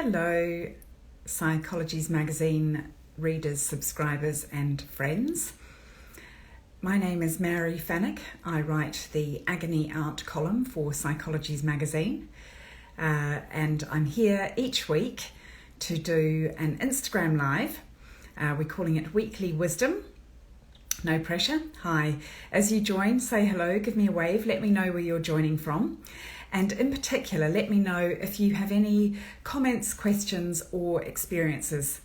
Hello, Psychologies magazine readers, subscribers and friends. My name is Mary Fenwick. I write the Agony art column for Psychologies magazine, and I'm here each week to do an Instagram live. We're calling it Weekly Wisdom. No pressure. Hi. As you join, say hello, give me a wave, let me know where you're joining from. And in particular, let me know if you have any comments, questions or experiences,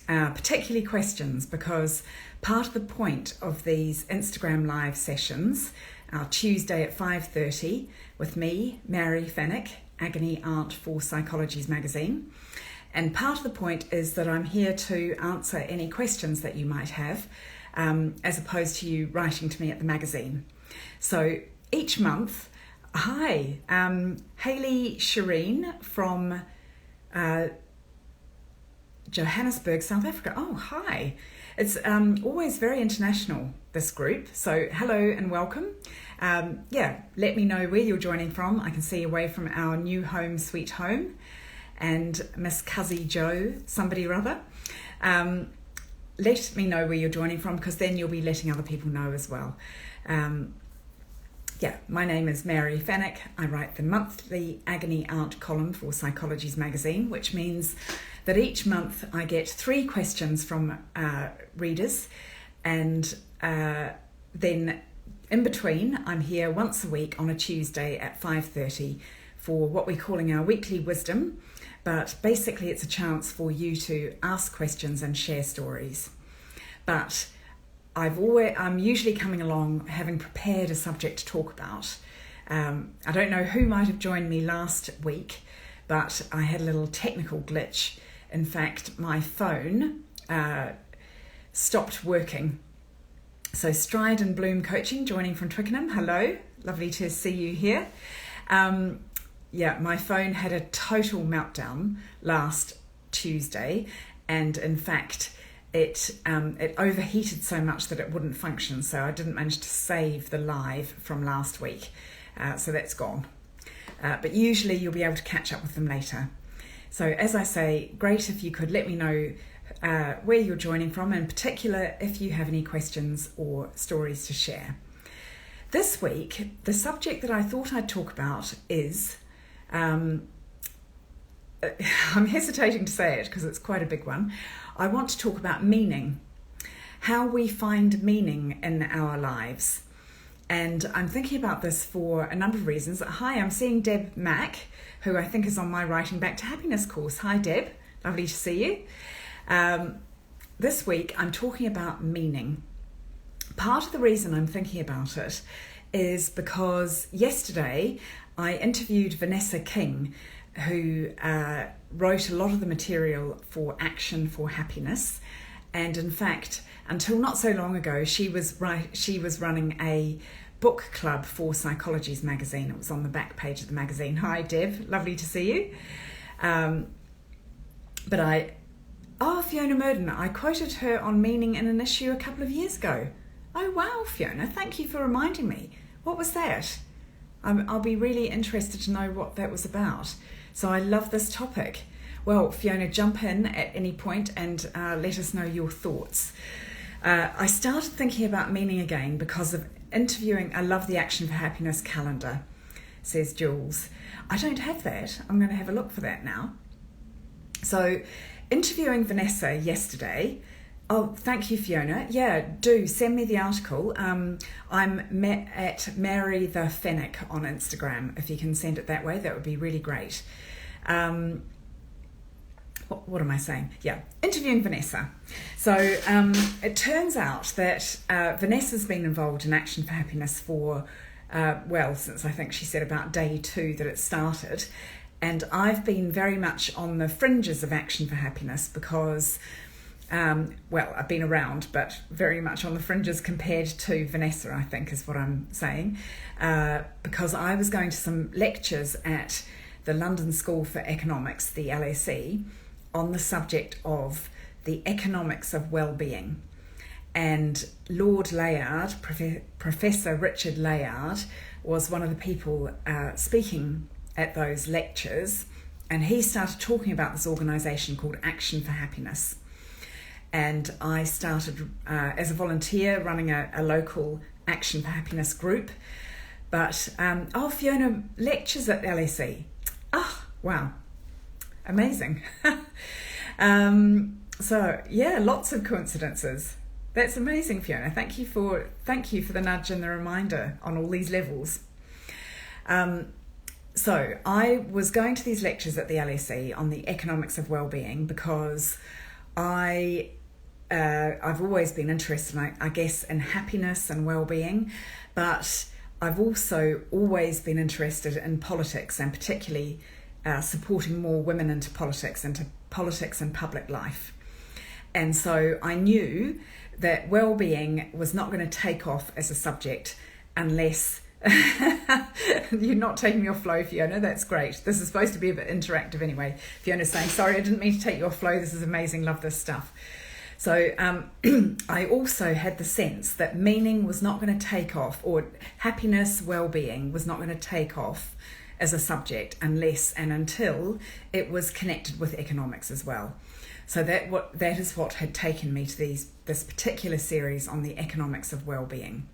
particularly questions, because part of the point of these Instagram live sessions are Tuesday at 5:30 with me, Mary Fenwick, Agony Art for Psychologies magazine. And part of the point is that I'm here to answer any questions that you might have, as opposed to you writing to me at the magazine. So each month, hi, Hayley Shireen from Johannesburg, South Africa. Oh, hi. It's always very international, this group. So hello and welcome. Let me know where you're joining from. I can see away from our new home, sweet home, and Miss Cuzzy Joe, somebody or other. Let me know where you're joining from, because then you'll be letting other people know as well. My name is Mary Fenwick. I write the monthly Agony Art column for Psychologies magazine, which means that each month I get 3 questions from readers, and then in between I'm here once a week on a Tuesday at 5:30 for what we're calling our Weekly Wisdom, but basically it's a chance for you to ask questions and share stories. But I'm usually coming along having prepared a subject to talk about. I don't know who might have joined me last week, but I had a little technical glitch. In fact, my phone stopped working. So Stride and Bloom Coaching joining from Twickenham. Hello, lovely to see you here. My phone had a total meltdown last Tuesday, and in fact, it overheated so much that it wouldn't function, so I didn't manage to save the live from last week, so that's gone. But usually you'll be able to catch up with them later. So as I say, great if you could let me know where you're joining from, in particular if you have any questions or stories to share. This week, the subject that I thought I'd talk about is, I'm hesitating to say it because it's quite a big one. I want to talk about meaning, how we find meaning in our lives. And I'm thinking about this for a number of reasons. Hi, I'm seeing Deb Mack, who I think is on my Writing Back to Happiness course. Hi, Deb. Lovely to see you. This week, I'm talking about meaning. Part of the reason I'm thinking about it is because yesterday I interviewed Vanessa King, who wrote a lot of the material for Action for Happiness, and in fact, until not so long ago, she was running a book club for Psychologies magazine. It was on the back page of the magazine. Hi, Deb, lovely to see you. Fiona Murden, I quoted her on meaning in an issue a couple of years ago. Oh wow, Fiona, thank you for reminding me. What was that? I'll be really interested to know what that was about. So I love this topic. Well, Fiona, jump in at any point and let us know your thoughts. I started thinking about meaning again because of interviewing. I love the Action for Happiness calendar, says Jules. I don't have that. I'm going to have a look for that now. So interviewing Vanessa yesterday. Oh, thank you, Fiona. Yeah, do send me the article. I'm at Mary the Fenwick on Instagram. If you can send it that way, that would be really great. What am I saying? Yeah, interviewing Vanessa. So it turns out that Vanessa's been involved in Action for Happiness for, since I think she said about day 2 that it started. And I've been very much on the fringes of Action for Happiness because I've been around, but very much on the fringes compared to Vanessa, I think is what I'm saying, because I was going to some lectures at the London School for Economics, the LSE, on the subject of the Economics of Wellbeing. And Lord Layard, Professor Richard Layard, was one of the people speaking at those lectures, And he started talking about this organisation called Action for Happiness. And I started as a volunteer running a local Action for Happiness group. But, Fiona lectures at LSE. Oh, wow. Amazing. So, yeah, lots of coincidences. That's amazing, Fiona. Thank you for the nudge and the reminder on all these levels. So I was going to these lectures at the LSE on the Economics of Wellbeing because I've always been interested, I guess, in happiness and well-being, but I've also always been interested in politics, and particularly supporting more women into politics and public life. And so I knew that well-being was not going to take off as a subject unless you're not taking me off flow, Fiona. That's great. This is supposed to be a bit interactive anyway. Fiona's saying, sorry, I didn't mean to take you off flow. This is amazing. Love this stuff. So I also had the sense that meaning was not going to take off, or happiness, well-being was not going to take off as a subject unless and until it was connected with economics as well. So that is what had taken me to this particular series on the economics of well-being.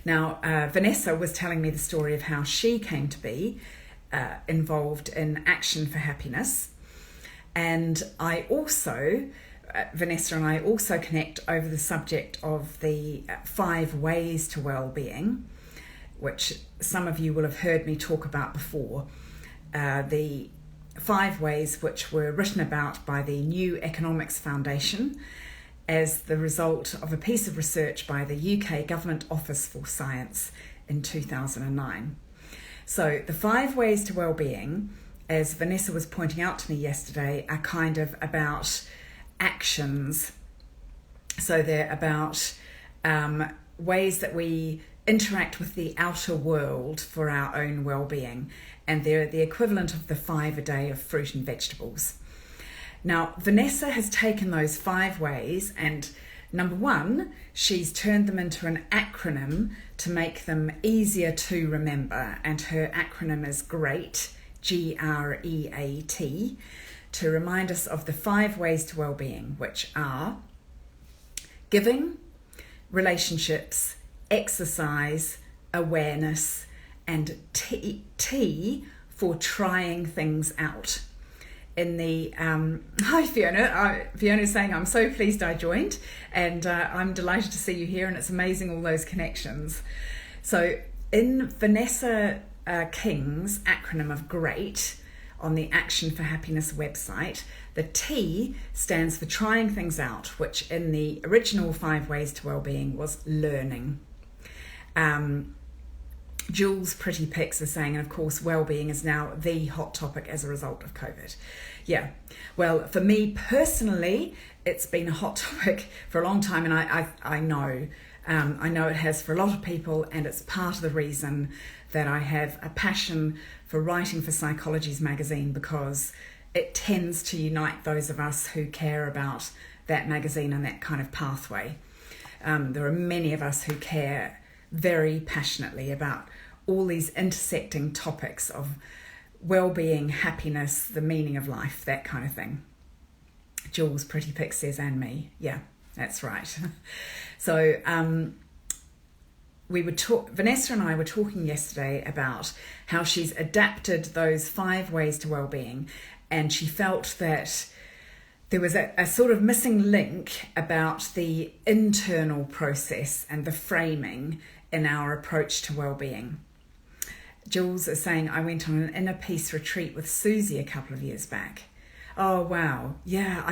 Now, Vanessa was telling me the story of how she came to be involved in Action for Happiness. And Vanessa and I also connect over the subject of the 5 ways to well-being, which some of you will have heard me talk about before. The 5 ways which were written about by the New Economics Foundation as the result of a piece of research by the UK Government Office for Science in 2009. So the 5 ways to well-being, as Vanessa was pointing out to me yesterday, are kind of about actions. So they're about ways that we interact with the outer world for our own well-being, and they're the equivalent of the 5 a day of fruit and vegetables. Now, Vanessa has taken those 5 ways and, number 1, she's turned them into an acronym to make them easier to remember, and her acronym is GREAT, GREAT, to remind us of the 5 ways to well-being, which are giving, relationships, exercise, awareness, and T for trying things out. In the hi Fiona, Fiona's saying I'm so pleased I joined, and I'm delighted to see you here, and it's amazing all those connections. So in Vanessa King's acronym of GREAT on the Action for Happiness website, the T stands for trying things out, which in the original 5 ways to wellbeing was learning. Jules Pretty Pics is saying, and of course, well-being is now the hot topic as a result of COVID. Yeah, well, for me personally, it's been a hot topic for a long time, and I know it has for a lot of people, and it's part of the reason that I have a passion for writing for Psychologies magazine, because it tends to unite those of us who care about that magazine and that kind of pathway. There are many of us who care very passionately about all these intersecting topics of well-being, happiness, the meaning of life, that kind of thing. Jules Pretty Pic says, and me. Yeah, that's right. So Vanessa and I were talking yesterday about how she's adapted those 5 ways to well-being, and she felt that there was a sort of missing link about the internal process and the framing in our approach to well-being. Jules is saying, I went on an inner peace retreat with Susie a couple of years back. Oh, wow. Yeah,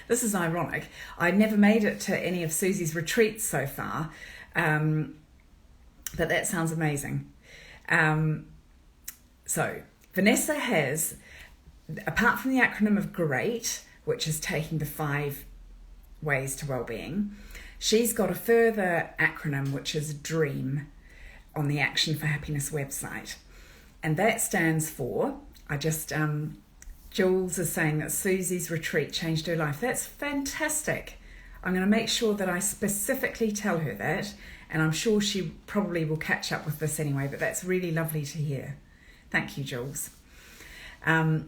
this is ironic. I'd never made it to any of Susie's retreats so far, but that sounds amazing. So Vanessa has, apart from the acronym of GREAT, which is taking the 5 ways to wellbeing, she's got a further acronym, which is DREAM, on the Action for Happiness website. And that stands for, Jules is saying that Susie's retreat changed her life. That's fantastic. I'm going to make sure that I specifically tell her that, and I'm sure she probably will catch up with this anyway, but that's really lovely to hear. Thank you, Jules. the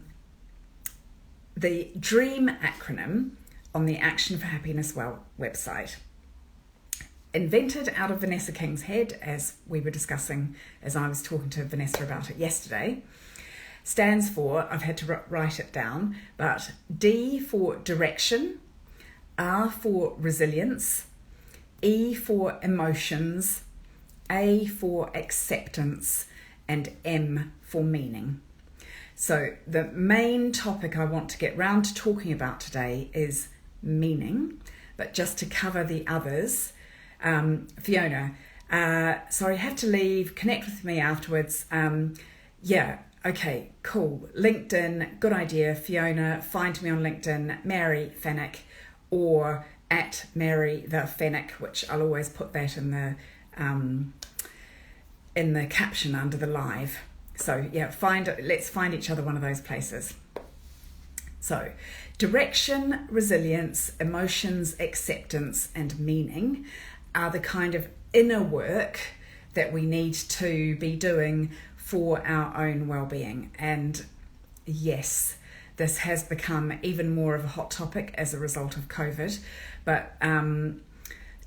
DREAM acronym on the Action for Happiness website. Invented out of Vanessa King's head, as we were discussing, as I was talking to Vanessa about it yesterday, stands for, I've had to write it down, but D for direction, R for resilience, E for emotions, A for acceptance, and M for meaning. So the main topic I want to get round to talking about today is meaning, but just to cover the others, Fiona, sorry, have to leave, connect with me afterwards. Okay, cool. LinkedIn, good idea. Fiona, find me on LinkedIn, Mary Fenwick, or at Mary the Fenwick, which I'll always put that in the caption under the live. So yeah, let's find each other one of those places. So direction, resilience, emotions, acceptance, and meaning are the kind of inner work that we need to be doing for our own well-being. And yes, this has become even more of a hot topic as a result of COVID. But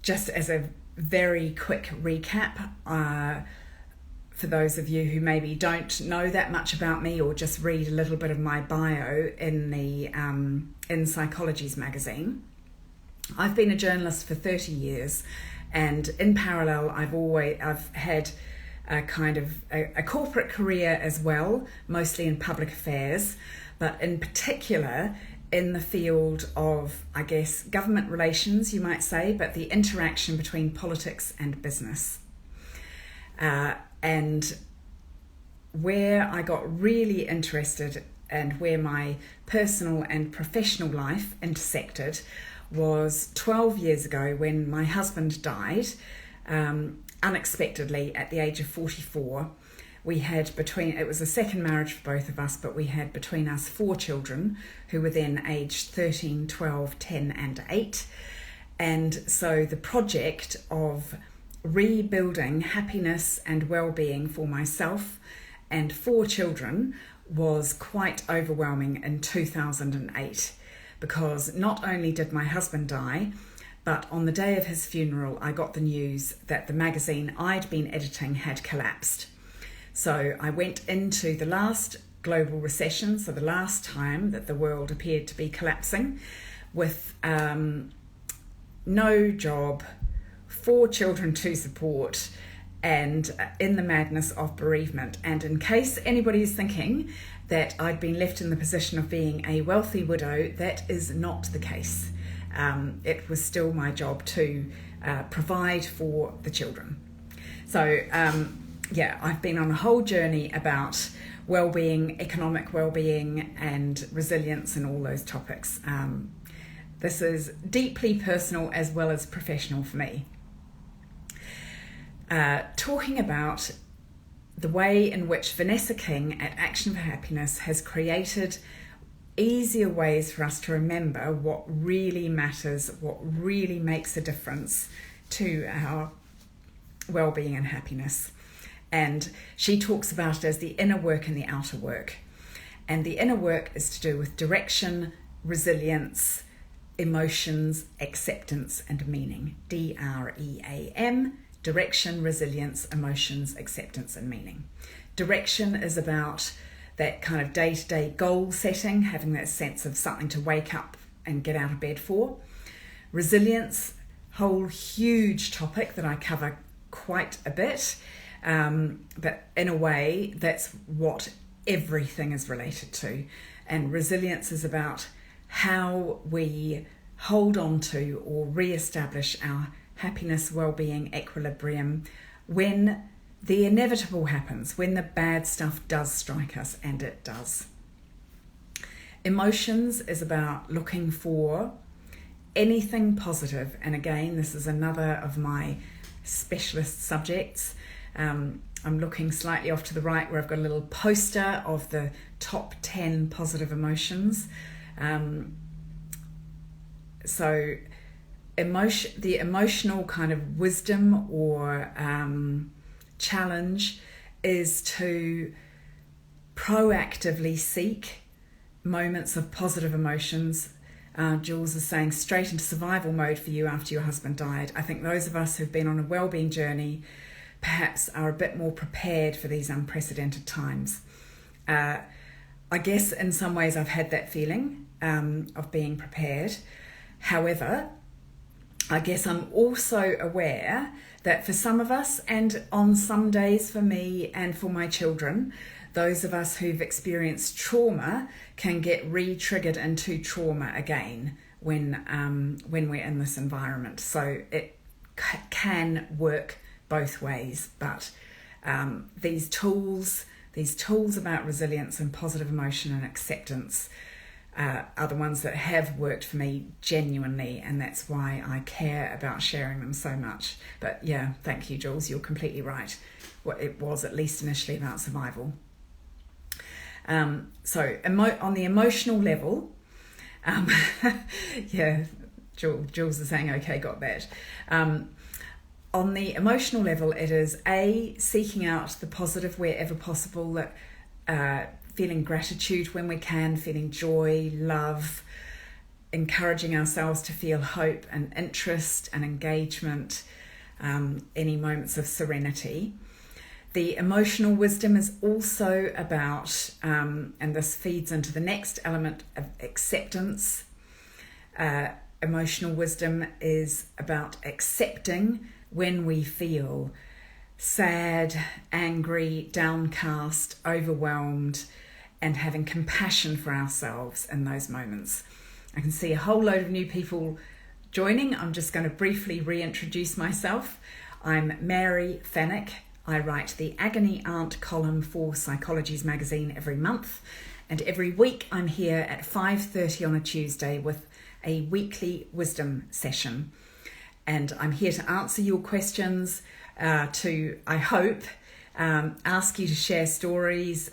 just as a very quick recap, for those of you who maybe don't know that much about me or just read a little bit of my bio in the in Psychologies magazine, I've been a journalist for 30 years, and in parallel I've had a kind of a corporate career as well, mostly in public affairs, but in particular in the field of, I guess, government relations, you might say, but the interaction between politics and business. And where I got really interested and where my personal and professional life intersected was 12 years ago when my husband died unexpectedly at the age of 44. We had it was a second marriage for both of us, but we had between us 4 children who were then aged 13, 12, 10 and 8. And so the project of rebuilding happiness and well-being for myself and 4 children was quite overwhelming in 2008, because not only did my husband die, but on the day of his funeral I got the news that the magazine I'd been editing had collapsed. So I went into the last global recession, so the last time that the world appeared to be collapsing, with no job, 4 children to support, and in the madness of bereavement. And in case anybody is thinking that I'd been left in the position of being a wealthy widow, that is not the case. It was still my job to provide for the children. So I've been on a whole journey about well-being, economic well-being and resilience and all those topics. This is deeply personal as well as professional for me. Talking about the way in which Vanessa King at Action for Happiness has created easier ways for us to remember what really matters, what really makes a difference to our well-being and happiness. And she talks about it as the inner work and the outer work. And the inner work is to do with direction, resilience, emotions, acceptance, and meaning. DREAM. Direction, resilience, emotions, acceptance, and meaning. Direction is about that kind of day-to-day goal setting, having that sense of something to wake up and get out of bed for. Resilience, whole huge topic that I cover quite a bit, but in a way that's what everything is related to. And resilience is about how we hold on to or re-establish our happiness, well-being, equilibrium when the inevitable happens, when the bad stuff does strike us, and it does. Emotions is about looking for anything positive, and again, this is another of my specialist subjects. I'm looking slightly off to the right where I've got a little poster of the top 10 positive emotions. The emotional kind of wisdom or challenge is to proactively seek moments of positive emotions. Jules is saying straight into survival mode for you after your husband died. I think those of us who've been on a wellbeing journey perhaps are a bit more prepared for these unprecedented times. I guess in some ways I've had that feeling of being prepared. However, I guess I'm also aware that for some of us, and on some days for me and for my children, those of us who've experienced trauma can get re-triggered into trauma again when we're in this environment. So it can work both ways, but these tools about resilience and positive emotion and acceptance are the ones that have worked for me genuinely, and that's why I care about sharing them so much. But yeah, thank you, Jules, you're completely right. It was at least initially about survival. So on the emotional level, yeah, Jules is saying, okay, got that. On the emotional level, it is seeking out the positive wherever possible, feeling gratitude when we can, feeling joy, love, encouraging ourselves to feel hope and interest and engagement, any moments of serenity. The emotional wisdom is also about, and this feeds into the next element of acceptance. Emotional wisdom is about accepting when we feel sad, angry, downcast, overwhelmed, and having compassion for ourselves in those moments. I can see a whole load of new people joining. I'm just going to briefly reintroduce myself. I'm Mary Fenwick. I write the Agony Aunt column for Psychologies magazine every month, and every week I'm here at 5:30 on a Tuesday with a weekly wisdom session. And I'm here to answer your questions, to, I hope, ask you to share stories,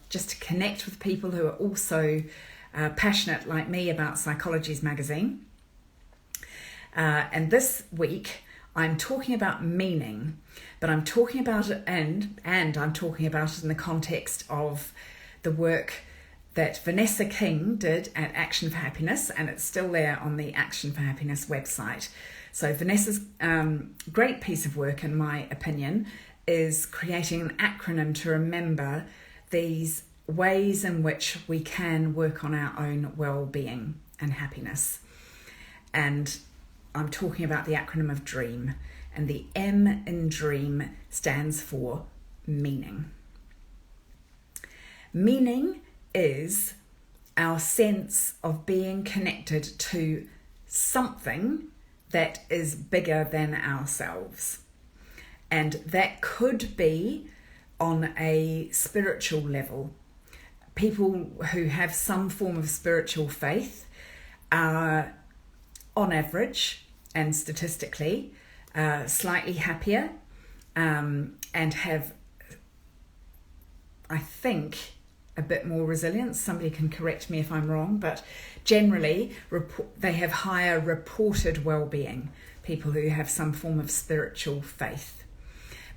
just to connect with people who are also passionate like me about Psychologies magazine. And this week I'm talking about meaning, but I'm talking about it and I'm talking about it in the context of the work that Vanessa King did at Action for Happiness, and it's still there on the Action for Happiness website. So Vanessa's great piece of work, in my opinion, is creating an acronym to remember these ways in which we can work on our own well-being and happiness. And I'm talking about the acronym of DREAM, and the M in DREAM stands for meaning. Meaning is our sense of being connected to something that is bigger than ourselves. And that could be on a spiritual level. People who have some form of spiritual faith are, on average and statistically, slightly happier and have, I think, a bit more resilience. Somebody can correct me if I'm wrong, but generally they have higher reported well-being, people who have some form of spiritual faith.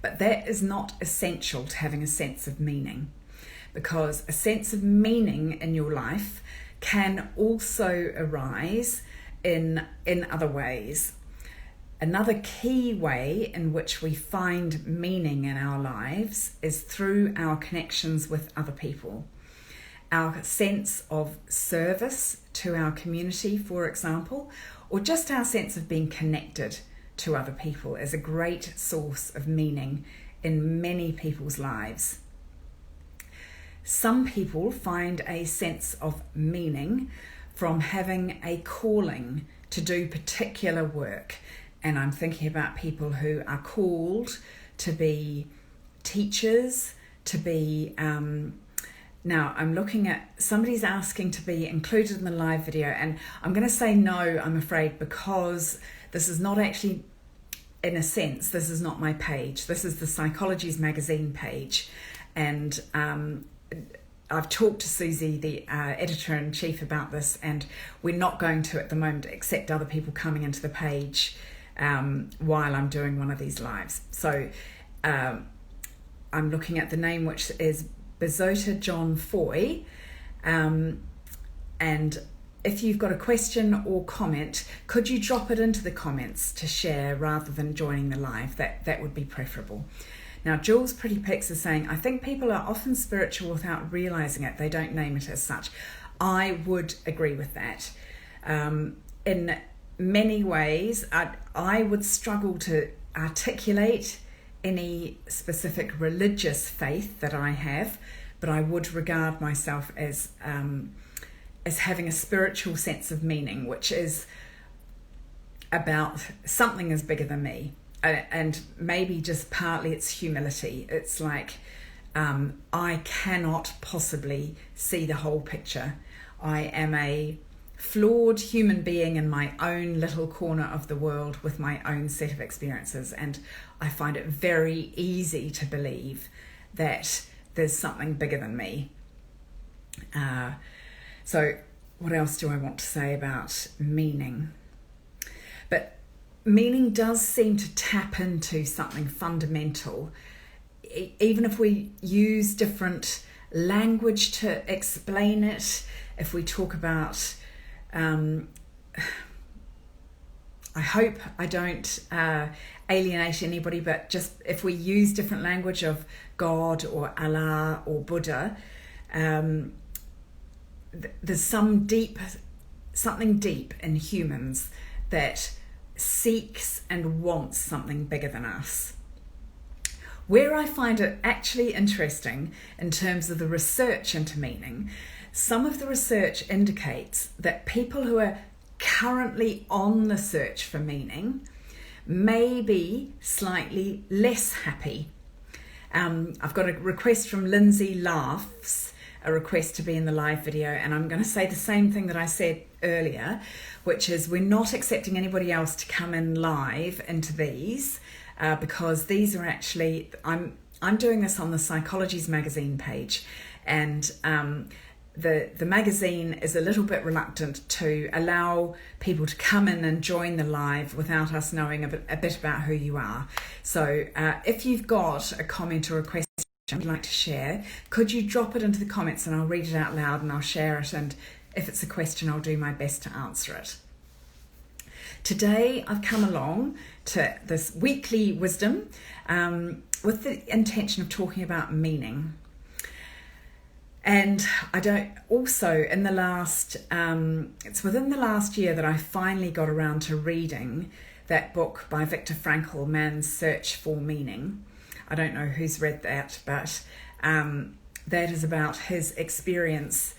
But that is not essential to having a sense of meaning, because a sense of meaning in your life can also arise in other ways. Another key way in which we find meaning in our lives is through our connections with other people. Our sense of service to our community, for example, or just our sense of being connected to other people is a great source of meaning in many people's lives. Some people find a sense of meaning from having a calling to do particular work. And I'm thinking about people who are called to be teachers, to be, now I'm looking at, somebody's asking to be included in the live video, and I'm going to say no, I'm afraid, because this is not actually, in a sense, this is not my page. This is the Psychologies magazine page. And I've talked to Susie, the editor-in-chief, about this, and we're not going to, at the moment, accept other people coming into the page while I'm doing one of these lives. So I'm looking at the name, which is Bezota John Foy. And if you've got a question or comment, could you drop it into the comments to share rather than joining the live? That would be preferable. Now, Jules Pretty Pics is saying, I think people are often spiritual without realising it. They don't name it as such. I would agree with that. In many ways, I would struggle to articulate any specific religious faith that I have, but I would regard myself as having a spiritual sense of meaning, which is about something is bigger than me. And maybe just partly it's humility. It's like, I cannot possibly see the whole picture. I am a flawed human being in my own little corner of the world with my own set of experiences. And I find it very easy to believe that there's something bigger than me. So what else do I want to say about meaning? But meaning does seem to tap into something fundamental. Even if we use different language to explain it, if we talk about, I hope I don't alienate anybody, but just if we use different language of God or Allah or Buddha, there's something deep in humans that seeks and wants something bigger than us. Where I find it actually interesting in terms of the research into meaning, some of the research indicates that people who are currently on the search for meaning may be slightly less happy. I've got a request from Lindsay Laughs, a request to be in the live video, and I'm going to say the same thing that I said earlier, which is we're not accepting anybody else to come in live into these because these are actually, I'm doing this on the Psychologies magazine page, and the magazine is a little bit reluctant to allow people to come in and join the live without us knowing a bit about who you are. So if you've got a comment or a question you'd like to share, could you drop it into the comments and I'll read it out loud and I'll share it, and if it's a question I'll do my best to answer it. Today I've come along to this weekly wisdom with the intention of talking about meaning. And in the last, it's within the last year that I finally got around to reading that book by Viktor Frankl, Man's Search for Meaning. I don't know who's read that, but that is about his experience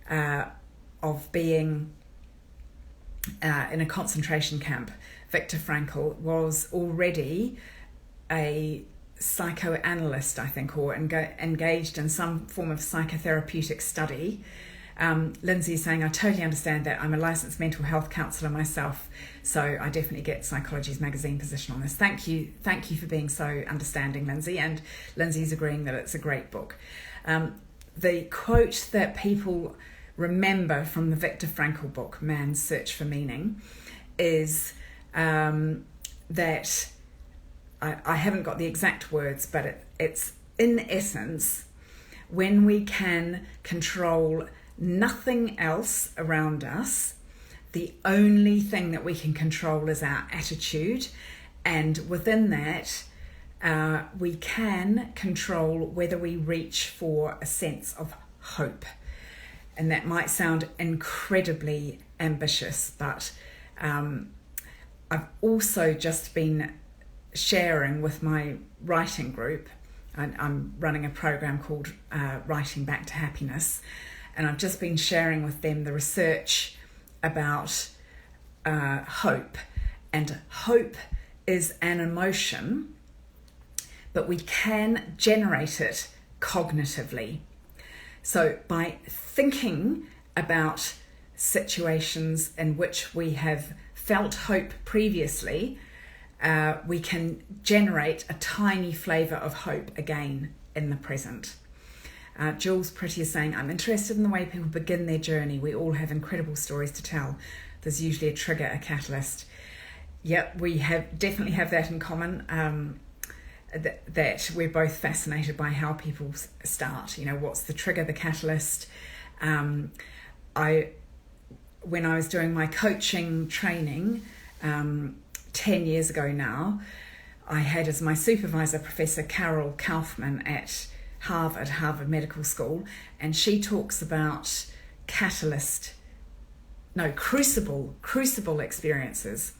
of being in a concentration camp. Viktor Frankl was already a psychoanalyst, I think, or engaged in some form of psychotherapeutic study. Lindsay is saying, I totally understand that. I'm a licensed mental health counsellor myself, so I definitely get Psychologies magazine position on this. Thank you for being so understanding, Lindsay. And Lindsay's agreeing that it's a great book. The quote that people remember from the Viktor Frankl book, Man's Search for Meaning, is that I haven't got the exact words, but it's in essence, when we can control nothing else around us, the only thing that we can control is our attitude, and within that we can control whether we reach for a sense of hope. And that might sound incredibly ambitious, but I've also just been sharing with my writing group. I'm running a program called Writing Back to Happiness, and I've just been sharing with them the research about hope. And hope is an emotion, but we can generate it cognitively. So by thinking about situations in which we have felt hope previously, we can generate a tiny flavour of hope again in the present. Jules Pretty is saying, I'm interested in the way people begin their journey. We all have incredible stories to tell. There's usually a trigger, a catalyst. Yep, we definitely have that in common. that we're both fascinated by how people start. What's the trigger, the catalyst? When I was doing my coaching training 10 years ago now, I had as my supervisor Professor Carol Kaufman at Harvard Medical School, and she talks about crucible experiences.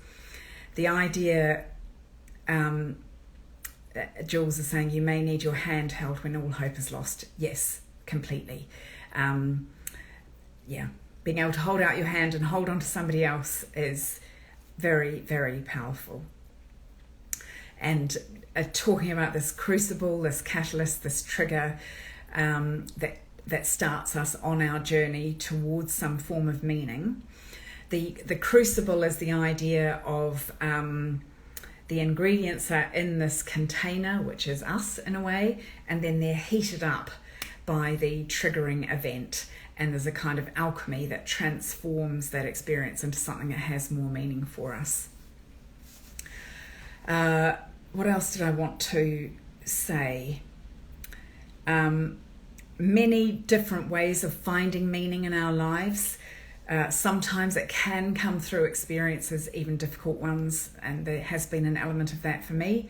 The idea, Jules is saying, you may need your hand held when all hope is lost. Yes, completely. Being able to hold out your hand and hold on to somebody else is very, very powerful. And talking about this crucible, this catalyst, this trigger that starts us on our journey towards some form of meaning. The crucible is the idea of the ingredients are in this container, which is us in a way, and then they're heated up by the triggering event. And there's a kind of alchemy that transforms that experience into something that has more meaning for us. What else did I want to say? Many different ways of finding meaning in our lives. Sometimes it can come through experiences, even difficult ones, and there has been an element of that for me.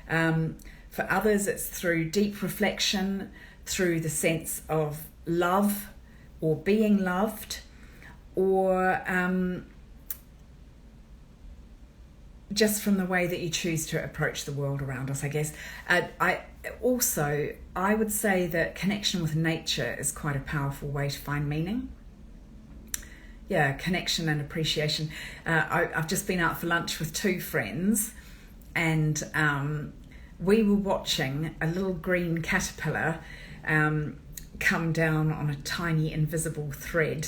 For others, it's through deep reflection, through the sense of love or being loved, or just from the way that you choose to approach the world around us, I guess. I would say that connection with nature is quite a powerful way to find meaning. Yeah, connection and appreciation. I've just been out for lunch with two friends, and we were watching a little green caterpillar come down on a tiny invisible thread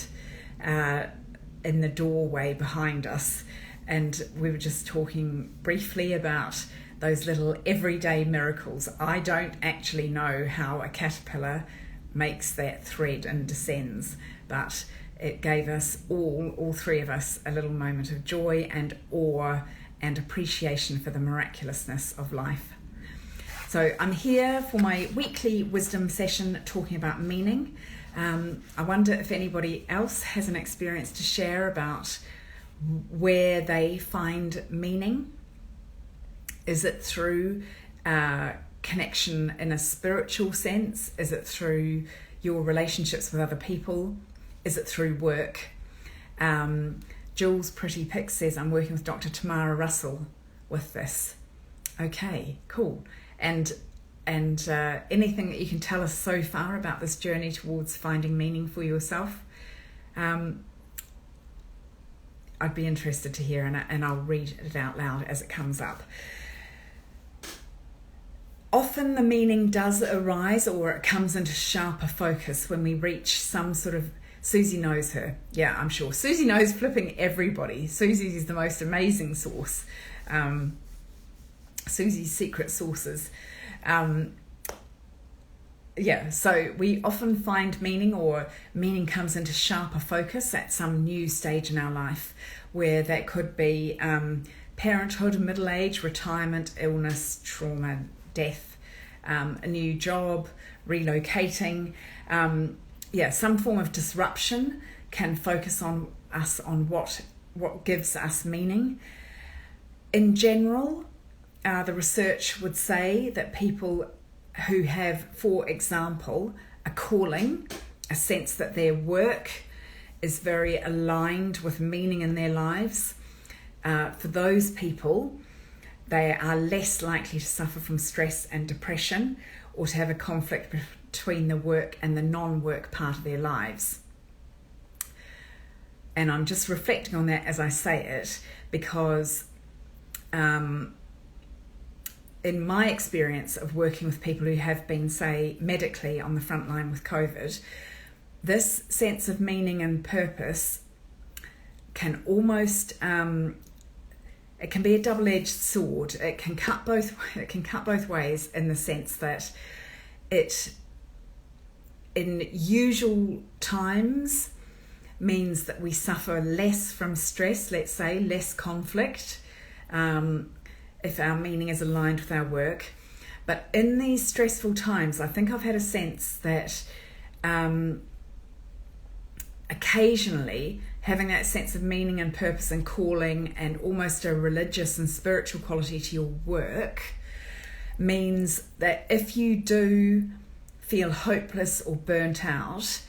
in the doorway behind us. And we were just talking briefly about those little everyday miracles. I don't actually know how a caterpillar makes that thread and descends, but it gave us all three of us, a little moment of joy and awe and appreciation for the miraculousness of life. So I'm here for my weekly wisdom session talking about meaning. I wonder if anybody else has an experience to share about where they find meaning. Is it through connection in a spiritual sense? Is it through your relationships with other people? Is it through work? Jules Pretty Pick says, I'm working with Dr. Tamara Russell with this. Okay, cool. And anything that you can tell us so far about this journey towards finding meaning for yourself? I'd be interested to hear, and I'll read it out loud as it comes up. Often the meaning does arise, or it comes into sharper focus when we reach some sort of... Susie knows her. Yeah, I'm sure. Susie knows flipping everybody. Susie is the most amazing source. Susie's secret sources. So we often find meaning, or meaning comes into sharper focus at some new stage in our life, where that could be parenthood, middle age, retirement, illness, trauma, death, a new job, relocating. Some form of disruption can focus on what gives us meaning. In general, the research would say that people who have, for example, a calling, a sense that their work is very aligned with meaning in their lives, for those people, they are less likely to suffer from stress and depression, or to have a conflict between the work and the non-work part of their lives. And I'm just reflecting on that as I say it, because in my experience of working with people who have been, say, medically on the front line with COVID, this sense of meaning and purpose can almost, it can be a double-edged sword. It can cut both ways, in the sense that it, in usual times, means that we suffer less from stress, let's say, less conflict, if our meaning is aligned with our work. But in these stressful times, I think I've had a sense that occasionally having that sense of meaning and purpose and calling and almost a religious and spiritual quality to your work means that if you do feel hopeless or burnt out,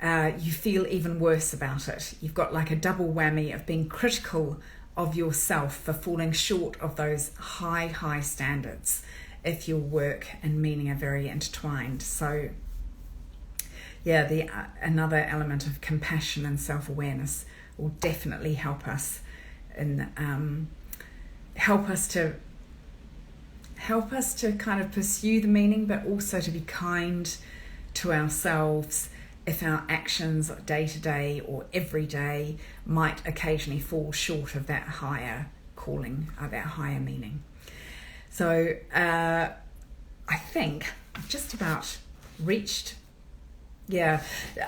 you feel even worse about it. You've got like a double whammy of being critical of yourself for falling short of those high standards if your work and meaning are very intertwined. So yeah, another element of compassion and self-awareness will definitely help us in help us to kind of pursue the meaning, but also to be kind to ourselves if our actions day to day or every day might occasionally fall short of that higher calling, that higher meaning. So I think I've just about reached. Yeah,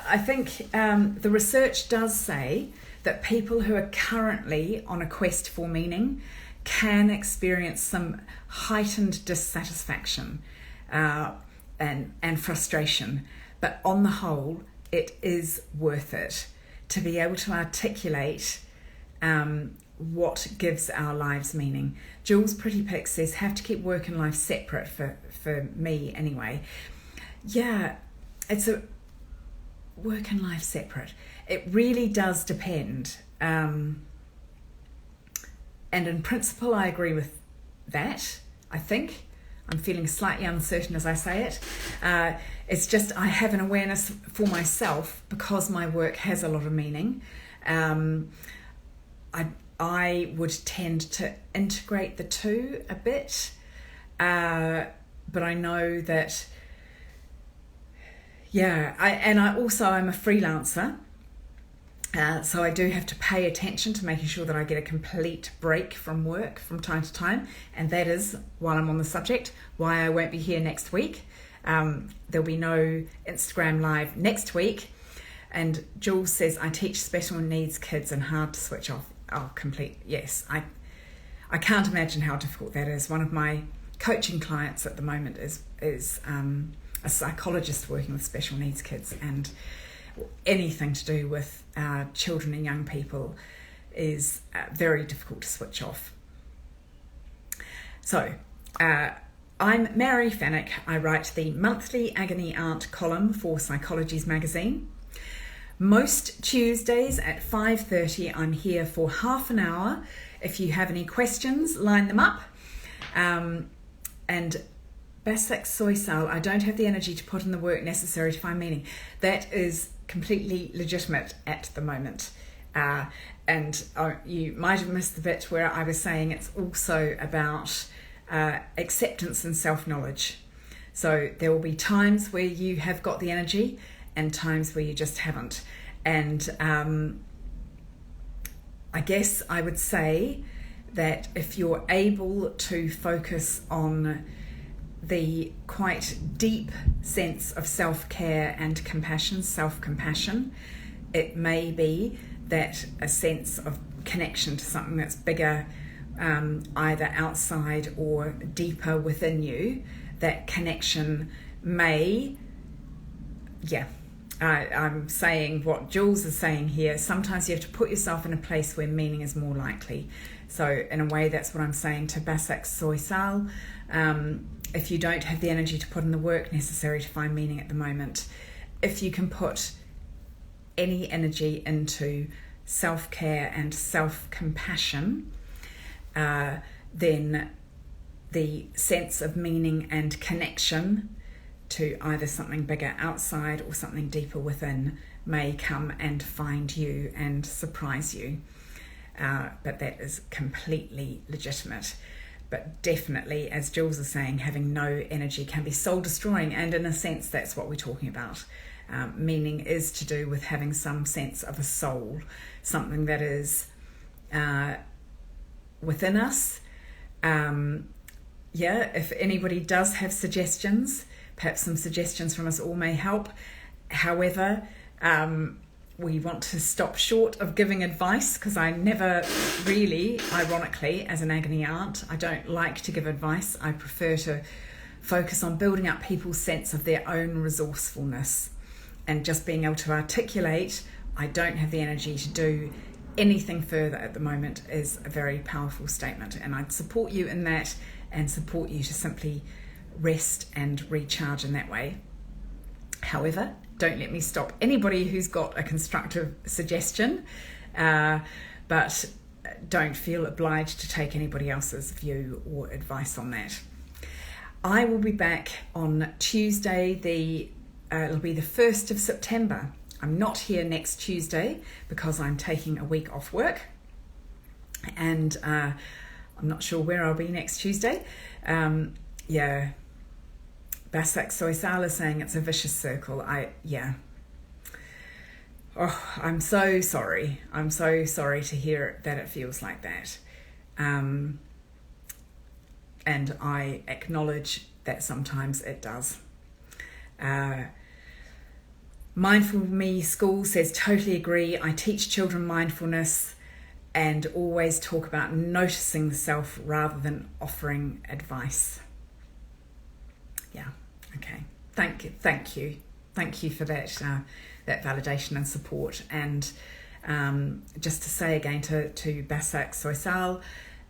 I think the research does say that people who are currently on a quest for meaning can experience some heightened dissatisfaction and frustration. But on the whole, it is worth it to be able to articulate what gives our lives meaning. Jules Pretty Pick says, have to keep work and life separate for me anyway. Yeah, it's a work and life separate. It really does depend. And in principle, I agree with that, I think. I'm feeling slightly uncertain as I say it. It's just I have an awareness for myself because my work has a lot of meaning. I would tend to integrate the two a bit, but I know that, yeah, I'm a freelancer. So I do have to pay attention to making sure that I get a complete break from work from time to time. And that is, while I'm on the subject, why I won't be here next week. There'll be no Instagram Live next week. And Jules says, I teach special needs kids and hard to switch off. Oh, complete. Yes, I can't imagine how difficult that is. One of my coaching clients at the moment is a psychologist working with special needs kids, and anything to do with children and young people is very difficult to switch off. So, I'm Mary Fenwick. I write the monthly Agony Aunt column for Psychologies magazine. Most Tuesdays at 5:30, I'm here for half an hour. If you have any questions, line them up. And Basak Soysal, I don't have the energy to put in the work necessary to find meaning. That is completely legitimate at the moment. And you might have missed the bit where I was saying it's also about acceptance and self-knowledge. So there will be times where you have got the energy and times where you just haven't. And I guess I would say that if you're able to focus on the quite deep sense of self-care and compassion, self-compassion, it may be that a sense of connection to something that's bigger, either outside or deeper within you, that connection may, I'm saying what Jules is saying here. Sometimes you have to put yourself in a place where meaning is more likely. So in a way, that's what I'm saying to Basak Soysal. If you don't have the energy to put in the work necessary to find meaning at the moment, if you can put any energy into self-care and self-compassion, then the sense of meaning and connection to either something bigger outside or something deeper within may come and find you and surprise you. But that is completely legitimate. But definitely, as Jules is saying, having no energy can be soul-destroying, and in a sense, that's what we're talking about. Meaning is to do with having some sense of a soul, something that is within us. If anybody does have suggestions, perhaps some suggestions from us all may help. However, we want to stop short of giving advice, because I never really, ironically, as an agony aunt, I don't like to give advice. I prefer to focus on building up people's sense of their own resourcefulness, and just being able to articulate, I don't have the energy to do anything further at the moment, is a very powerful statement, and I'd support you in that and support you to simply rest and recharge in that way. However, don't let me stop anybody who's got a constructive suggestion, but don't feel obliged to take anybody else's view or advice on that. I will be back on Tuesday, it'll be the 1st of September. I'm not here next Tuesday because I'm taking a week off work, and I'm not sure where I'll be next Tuesday. Basak Soisal is saying it's a vicious circle. I'm so sorry. I'm so sorry to hear that it feels like that. And I acknowledge that sometimes it does. Mindful Me School says, totally agree. I teach children mindfulness and always talk about noticing the self rather than offering advice. Yeah, okay. Thank you. Thank you for that validation and support. And just to say again to Basak Soisal,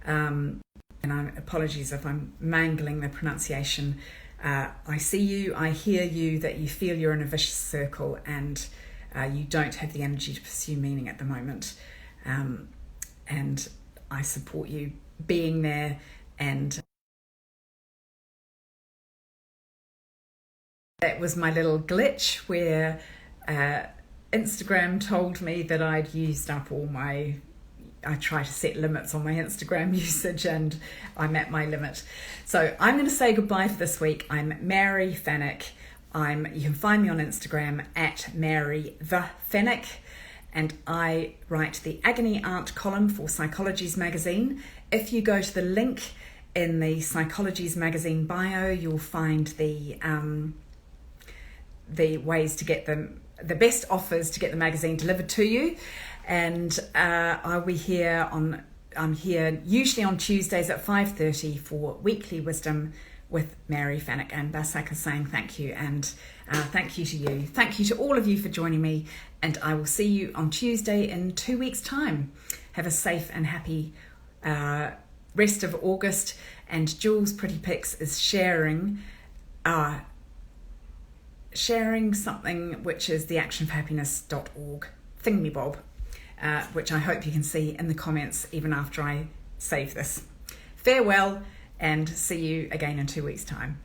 and apologies if I'm mangling the pronunciation, I see you, I hear you, that you feel you're in a vicious circle and you don't have the energy to pursue meaning at the moment. And I support you being there. And that was my little glitch where Instagram told me that I'd used up I try to set limits on my Instagram usage, and I'm at my limit. So I'm going to say goodbye for this week. I'm Mary Fenwick. You can find me on Instagram at Mary the Fenwick, and I write the Agony Aunt column for Psychologies magazine. If you go to the link in the Psychologies magazine bio, you'll find the ways to get the best offers to get the magazine delivered to you. And I'm here usually on Tuesdays at 5:30 for weekly wisdom with Mary Fenwick. And Basak is saying thank you, and thank you to you. Thank you to all of you for joining me, and I will see you on Tuesday in 2 weeks' time. Have a safe and happy rest of August. And Jules Pretty Pics is sharing something which is the actionforhappiness.org thingamabob, which I hope you can see in the comments even after I save this. Farewell, and see you again in 2 weeks' time.